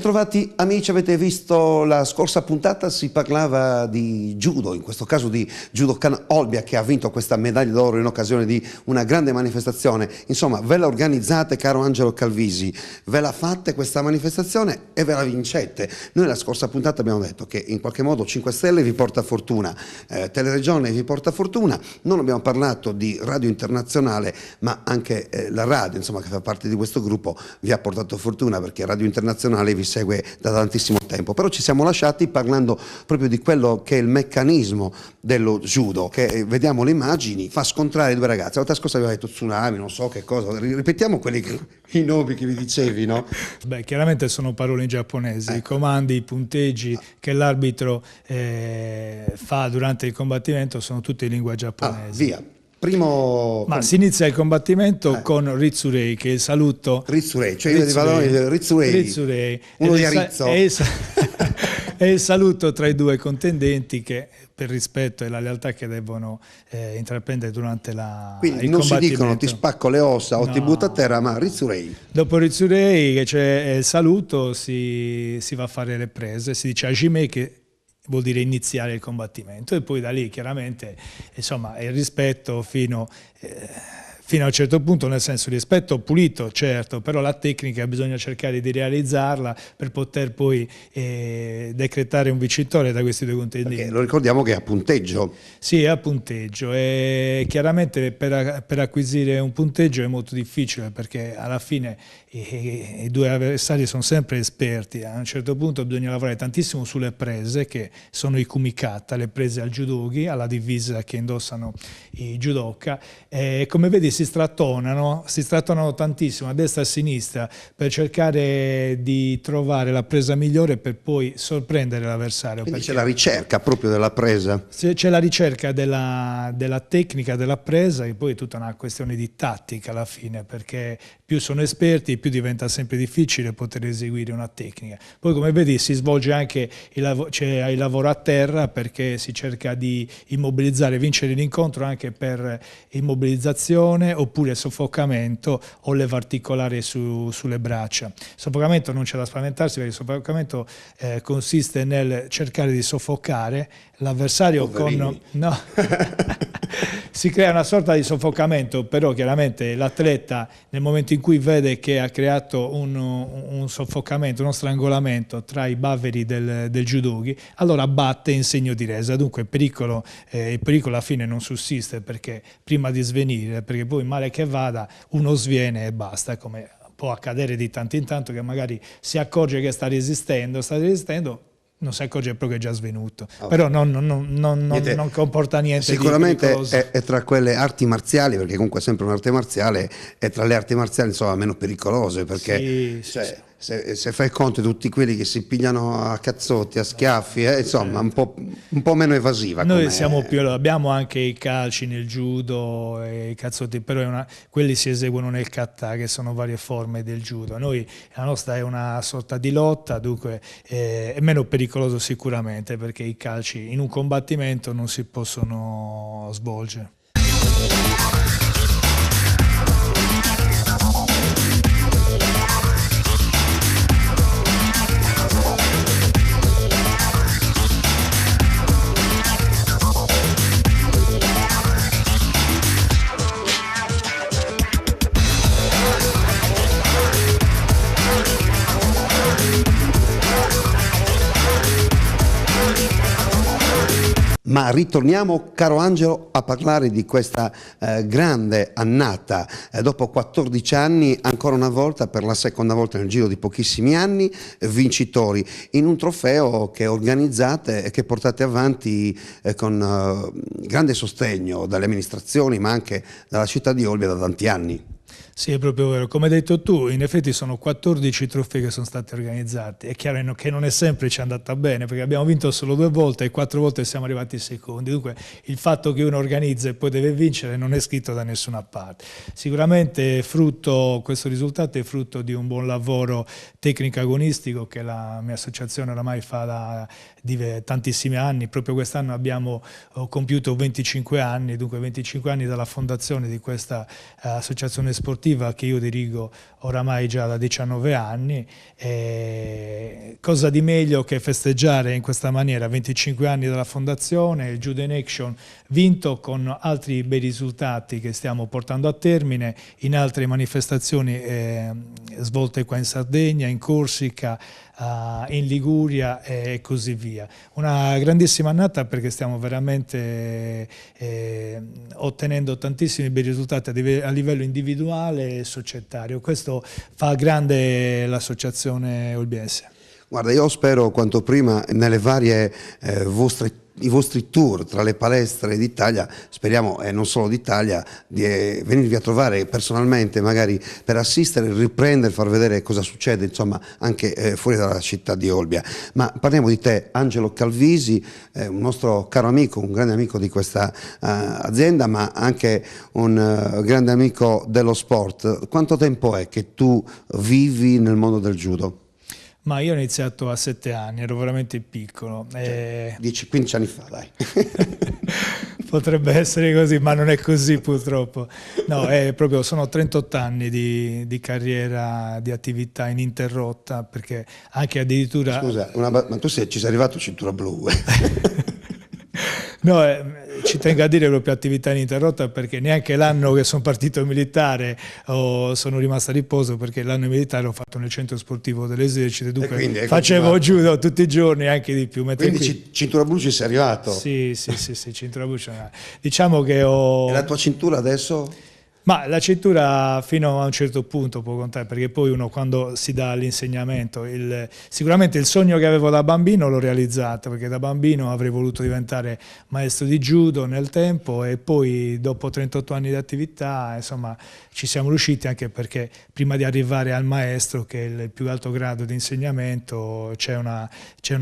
Bentrovati amici, avete visto la scorsa puntata, si parlava di judo, in questo caso di Judokan Olbia, che ha vinto questa medaglia d'oro in occasione di una grande manifestazione. Insomma, ve la organizzate, caro Angelo Calvisi, ve la fate questa manifestazione e ve la vincete. Noi la scorsa puntata abbiamo detto che in qualche modo 5 Stelle vi porta fortuna, Teleregione vi porta fortuna, non abbiamo parlato di Radio Internazionale, ma anche la radio, insomma, che fa parte di questo gruppo, vi ha portato fortuna, perché Radio Internazionale vi segue da tantissimo tempo. Però ci siamo lasciati parlando proprio di quello che è il meccanismo dello judo, che vediamo le immagini, fa scontrare due ragazzi. La volta scorsa abbiamo detto tsunami, non so che cosa, ripetiamo i nomi che vi dicevi, no? Beh, chiaramente sono parole in giapponese, i comandi, i punteggi che l'arbitro fa durante il combattimento sono tutti in lingua giapponese. Via. Ma si inizia il combattimento con Ritsurei, che è il saluto. Ritsurei, cioè io vado Ritsurei, uno di Arizzo. È il saluto tra i due contendenti, che per rispetto e la lealtà che devono intraprendere durante il Quindi non si dicono ti spacco le ossa o ti butto a terra, ma Ritsurei. Dopo Ritsurei, che c'è il saluto, si va a fare le prese, si dice Hajime, che vuol dire iniziare il combattimento, e poi da lì chiaramente insomma il rispetto fino a un certo punto, nel senso rispetto pulito, certo, però la tecnica bisogna cercare di realizzarla per poter poi decretare un vincitore da questi due contendenti. Perché lo ricordiamo che è a punteggio. Sì, è a punteggio, e chiaramente per acquisire un punteggio è molto difficile, perché alla fine i due avversari sono sempre esperti. A un certo punto bisogna lavorare tantissimo sulle prese, che sono i kumikata, le prese al judogi, alla divisa che indossano i judoka. Come vedi si strattonano tantissimo a destra e a sinistra per cercare di trovare la presa migliore per poi sorprendere l'avversario. Quindi c'è la ricerca proprio della presa. C'è la ricerca della tecnica della presa, e poi è tutta una questione di tattica alla fine, perché più sono esperti più diventa sempre difficile poter eseguire una tecnica. Poi, come vedi, si svolge anche il lavoro a terra, perché si cerca di immobilizzare, vincere l'incontro anche per immobilizzazione oppure soffocamento o leva articolare sulle braccia. Il soffocamento non c'è da spaventarsi, perché il soffocamento consiste nel cercare di soffocare l'avversario con... No, si crea una sorta di soffocamento, però chiaramente l'atleta, nel momento in cui vede che ha creato un soffocamento, uno strangolamento tra i baveri del judogi, allora batte in segno di resa. Dunque il pericolo alla fine non sussiste, perché prima di svenire, perché poi male che vada uno sviene e basta, come può accadere di tanto in tanto, che magari si accorge che sta resistendo, non si accorge proprio che è già svenuto. Però non comporta niente sicuramente di pericoloso. È tra quelle arti marziali, perché comunque è sempre un'arte marziale, è tra le arti marziali insomma meno pericolose, perché se fai conto di tutti quelli che si pigliano a cazzotti, a schiaffi, insomma un po' meno evasiva. Noi siamo abbiamo anche i calci nel judo e i cazzotti, però quelli si eseguono nel kata, che sono varie forme del judo. La nostra è una sorta di lotta, dunque è meno pericoloso sicuramente, perché i calci in un combattimento non si possono svolgere. Ma ritorniamo, caro Angelo, a parlare di questa grande annata. Dopo 14 anni, ancora una volta, per la seconda volta nel giro di pochissimi anni, vincitori in un trofeo che organizzate e che portate avanti con grande sostegno dalle amministrazioni, ma anche dalla città di Olbia da tanti anni. Sì, è proprio vero. Come hai detto tu, in effetti sono 14 trofei che sono stati organizzati. È chiaro che non è sempre ci è andata bene, perché abbiamo vinto solo 2 volte e 4 volte siamo arrivati secondi. Dunque il fatto che uno organizza e poi deve vincere non è scritto da nessuna parte. Sicuramente questo risultato è frutto di un buon lavoro tecnico agonistico che la mia associazione oramai fa da tantissimi anni. Proprio quest'anno abbiamo compiuto 25 anni, dunque 25 anni dalla fondazione di questa associazione sportiva sportiva che io dirigo oramai già da 19 anni. Cosa di meglio che festeggiare in questa maniera 25 anni dalla fondazione, il Judo in Action vinto con altri bei risultati che stiamo portando a termine in altre manifestazioni svolte qua in Sardegna, in Corsica, in Liguria e così via. Una grandissima annata perché stiamo veramente ottenendo tantissimi bei risultati a livello individuale e societario. Questo fa grande l'associazione Olbiense. Guarda, io spero quanto prima nelle varie i vostri tour tra le palestre d'Italia, speriamo, e non solo d'Italia, di venirvi a trovare personalmente, magari per assistere, riprendere, far vedere cosa succede, insomma, anche fuori dalla città di Olbia. Ma parliamo di te, Angelo Calvisi, un nostro caro amico, un grande amico di questa azienda, ma anche un grande amico dello sport. Quanto tempo è che tu vivi nel mondo del judo? Ma io ho iniziato a 7 anni, ero veramente piccolo. 10-15 anni fa, dai. Potrebbe essere così, ma non è così purtroppo. No, sono 38 anni di carriera, di attività ininterrotta, perché anche addirittura... Scusa, ma tu ci sei arrivato cintura blu. No, ci tengo a dire proprio attività ininterrotta perché neanche l'anno che sono partito militare sono rimasto a riposo, perché l'anno militare l'ho fatto nel centro sportivo dell'esercito, dunque facevo judo tutti i giorni, anche di più. Quindi cintura blu ci sei arrivato? Sì, cintura blu. Diciamo che ho... E la tua cintura adesso? Ma la cintura fino a un certo punto può contare, perché poi uno quando si dà l'insegnamento, sicuramente il sogno che avevo da bambino l'ho realizzato, perché da bambino avrei voluto diventare maestro di judo nel tempo, e poi dopo 38 anni di attività, insomma, ci siamo riusciti, anche perché prima di arrivare al maestro, che è il più alto grado di insegnamento, c'è una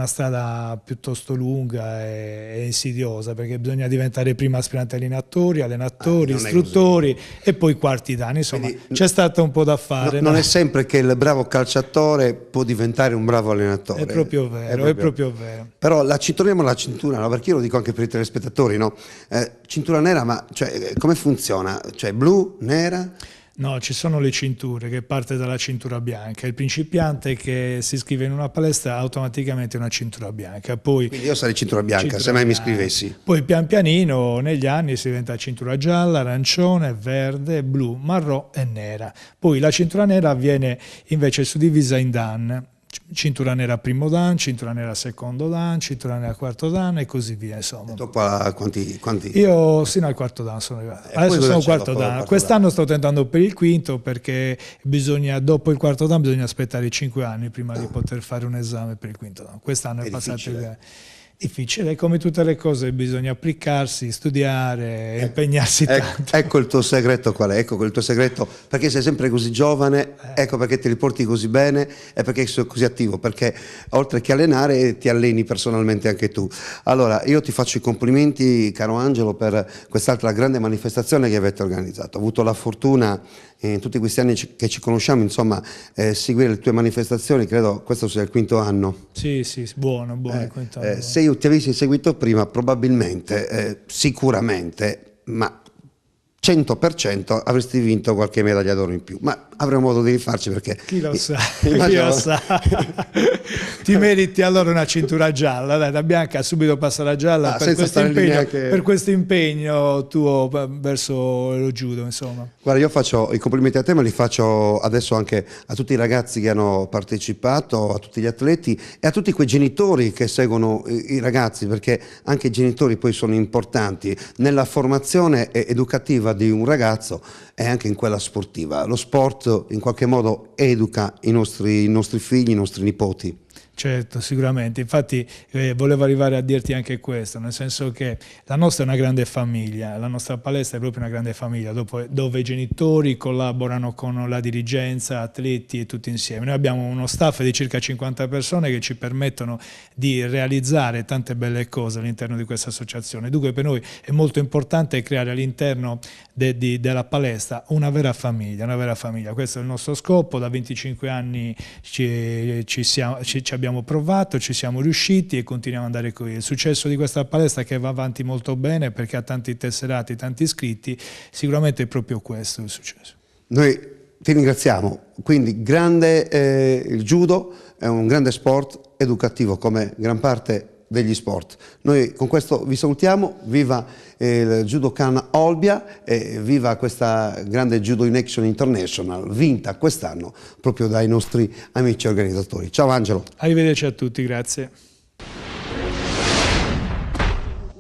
strada piuttosto lunga e insidiosa, perché bisogna diventare prima aspiranti allenatori, istruttori, e poi quarti danni, insomma c'è stato un po' da fare. Non è sempre che il bravo calciatore può diventare un bravo allenatore. È proprio vero, è proprio vero. Però torniamo alla cintura, no? Perché io lo dico anche per i telespettatori, no? Cintura nera, ma cioè, come funziona? Cioè blu, nera? No, ci sono le cinture, che parte dalla cintura bianca. Il principiante che si iscrive in una palestra ha automaticamente una cintura bianca. Poi, quindi io sarei cintura bianca, se mai mi iscrivessi. Poi pian pianino negli anni si diventa cintura gialla, arancione, verde, blu, marrò e nera. Poi la cintura nera viene invece suddivisa in dan. Cintura nera primo dan, cintura nera secondo dan, cintura nera quarto dan e così via, insomma. Dopo quanti? Io sino al quarto dan sono arrivato. Adesso sono quarto dan. Quest'anno sto tentando per il quinto, perché dopo il quarto dan bisogna aspettare 5 anni prima di poter fare un esame per il quinto dan. Quest'anno è passato difficile, come tutte le cose bisogna applicarsi, studiare, impegnarsi tanto. Ecco il tuo segreto qual è? Ecco il tuo segreto, perché sei sempre così giovane, ecco perché te li porti così bene e perché sei così attivo, perché oltre che allenare ti alleni personalmente anche tu. Allora io ti faccio i complimenti, caro Angelo, per quest'altra grande manifestazione che avete organizzato. Ho avuto la fortuna in tutti questi anni che ci conosciamo, insomma, seguire le tue manifestazioni, credo questo sia il quinto anno. Sì, buono, il quinto anno. Se io ti avessi seguito prima, probabilmente, sicuramente, ma 100% avresti vinto qualche medaglia d'oro in più, ma avremo modo di rifarci, perché chi lo sa, chi lo sa. Ti meriti allora una cintura gialla, dai, da bianca subito passa la gialla, per questo impegno tuo verso lo judo, insomma. Guarda, io faccio i complimenti a te, ma li faccio adesso anche a tutti i ragazzi che hanno partecipato, a tutti gli atleti e a tutti quei genitori che seguono i ragazzi, perché anche i genitori poi sono importanti nella formazione educativa di un ragazzo e anche in quella sportiva. Lo sport in qualche modo educa i nostri figli, i nostri nipoti. Certo, sicuramente. Infatti volevo arrivare a dirti anche questo, nel senso che la nostra è una grande famiglia, la nostra palestra è proprio una grande famiglia, dove i genitori collaborano con la dirigenza, atleti e tutti insieme. Noi abbiamo uno staff di circa 50 persone che ci permettono di realizzare tante belle cose all'interno di questa associazione. Dunque per noi è molto importante creare all'interno della palestra una vera famiglia, Questo è il nostro scopo, da 25 anni ci abbiamo provato, ci siamo riusciti e continuiamo ad andare qui. Il successo di questa palestra, che va avanti molto bene perché ha tanti tesserati, tanti iscritti, sicuramente è proprio questo il successo. Noi Ti ringraziamo. Quindi il judo è un grande sport educativo come gran parte degli sport. Noi con questo vi salutiamo, viva il Judokan Olbia e viva questa grande Judo in Action International vinta quest'anno proprio dai nostri amici organizzatori. Ciao Angelo. Arrivederci a tutti, grazie.